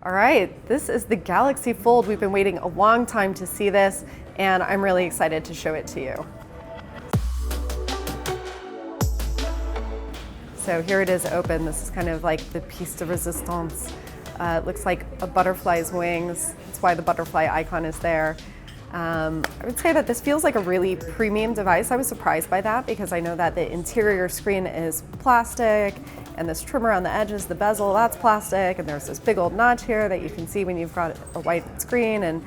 All right, this is the Galaxy Fold. We've been waiting a long time to see this, and I'm really excited to show it to you. So here it is open. This is kind of like the piece de resistance. It looks like a butterfly's wings. That's why the butterfly icon is there. I would say that this feels like a really premium device. I was surprised by that because I know that the interior screen is plastic, and this trim around the edges, the bezel, that's plastic, and there's this big old notch here that you can see when you've got a white screen, and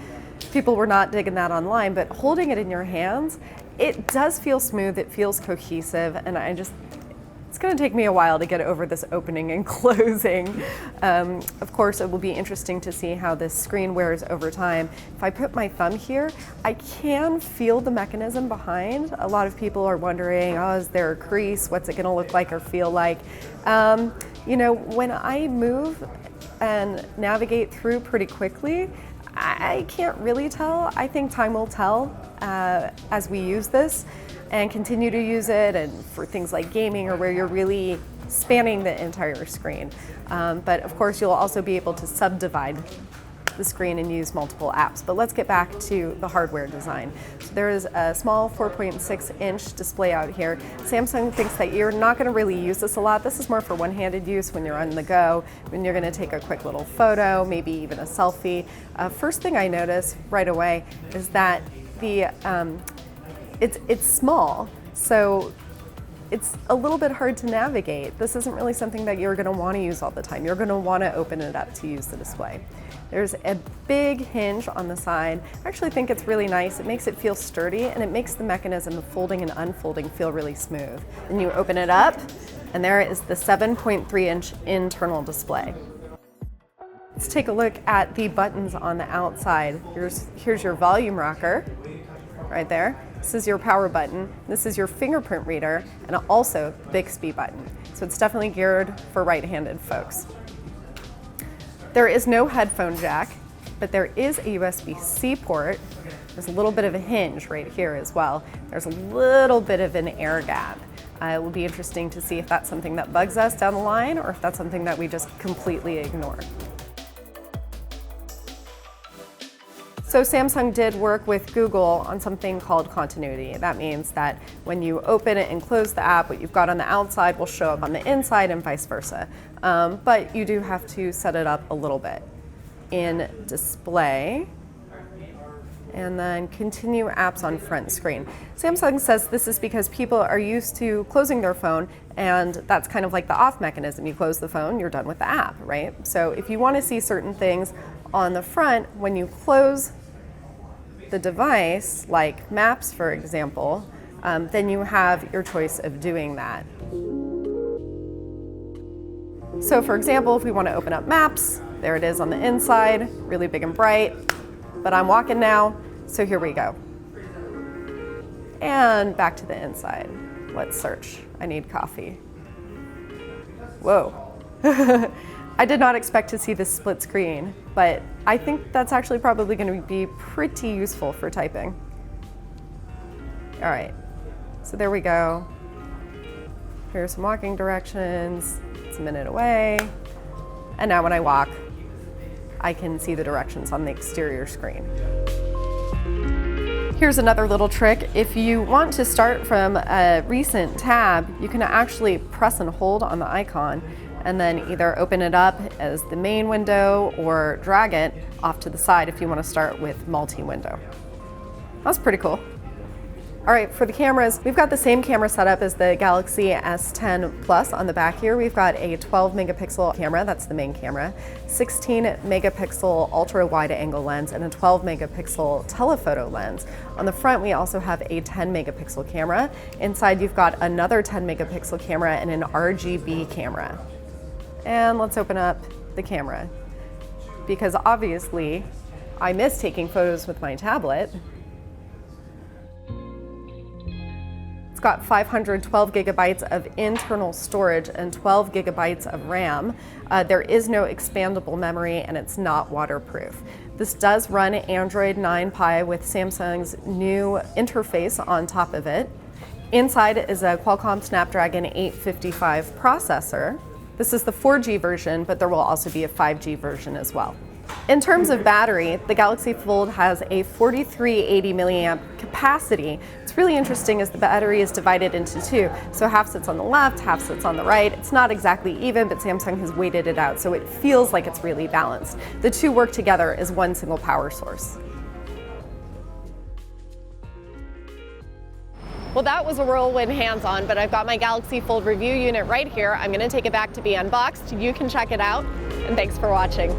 people were not digging that online, but holding it in your hands, it does feel smooth, it feels cohesive, and it's gonna take me a while to get over this opening and closing. Of course, it will be interesting to see how this screen wears over time. If I put my thumb here, I can feel the mechanism behind. A lot of people are wondering, oh, is there a crease? What's it gonna look like or feel like? You know, when I move and navigate through pretty quickly, I can't really tell. I think time will tell as we use this and continue to use it, and for things like gaming or where you're really spanning the entire screen. But of course, you'll also be able to subdivide the screen and use multiple apps. But let's get back to the hardware design. So there is a small 4.6-inch display out here. Samsung thinks that you're not going to really use this a lot. This is more for one-handed use when you're on the go, when you're going to take a quick little photo, maybe even a selfie. First thing I notice right away is that it's small, so it's a little bit hard to navigate. This isn't really something that you're going to want to use all the time. You're going to want to open it up to use the display. There's a big hinge on the side. I actually think it's really nice. It makes it feel sturdy, and it makes the mechanism of folding and unfolding feel really smooth. And you open it up, and there is the 7.3-inch internal display. Let's take a look at the buttons on the outside. Here's your volume rocker right there. This is your power button. This is your fingerprint reader, and also the Bixby button. So it's definitely geared for right-handed folks. There is no headphone jack, but there is a USB-C port. There's a little bit of a hinge right here as well. There's a little bit of an air gap. It will be interesting to see if that's something that bugs us down the line or if that's something that we just completely ignore. So Samsung did work with Google on something called continuity. That means that when you open it and close the app, what you've got on the outside will show up on the inside and vice versa. But you do have to set it up a little bit. In display, and then continue apps on front screen. Samsung says this is because people are used to closing their phone, and that's kind of like the off mechanism. You close the phone, you're done with the app, right? So if you want to see certain things on the front, when you close the device, like Maps, for example, then you have your choice of doing that. So for example, if we want to open up Maps, there it is on the inside, really big and bright, but I'm walking now, so here we go. And back to the inside. Let's search. I need coffee. Whoa. I did not expect to see this split screen, but I think that's actually probably going to be pretty useful for typing. All right, so there we go. Here's some walking directions. It's a minute away. And now when I walk, I can see the directions on the exterior screen. Here's another little trick. If you want to start from a recent tab, you can actually press and hold on the icon and then either open it up as the main window or drag it off to the side if you want to start with MultiWindow. That's pretty cool. All right, for the cameras, we've got the same camera setup as the Galaxy S10 Plus on the back here. We've got a 12 megapixel camera, that's the main camera, 16 megapixel ultra wide angle lens, and a 12 megapixel telephoto lens. On the front, we also have a 10 megapixel camera. Inside, you've got another 10 megapixel camera and an RGB camera. And let's open up the camera, because obviously I miss taking photos with my tablet. It's got 512 gigabytes of internal storage and 12 gigabytes of RAM. There is no expandable memory, and it's not waterproof. This does run Android 9 Pie with Samsung's new interface on top of it. Inside is a Qualcomm Snapdragon 855 processor. This is the 4G version, but there will also be a 5G version as well. In terms of battery, the Galaxy Fold has a 4380 milliamp capacity. What's really interesting is the battery is divided into two. So half sits on the left, half sits on the right. It's not exactly even, but Samsung has weighted it out, so it feels like it's really balanced. The two work together as one single power source. Well, that was a whirlwind hands-on, but I've got my Galaxy Fold review unit right here. I'm going to take it back to be unboxed. You can check it out, and thanks for watching.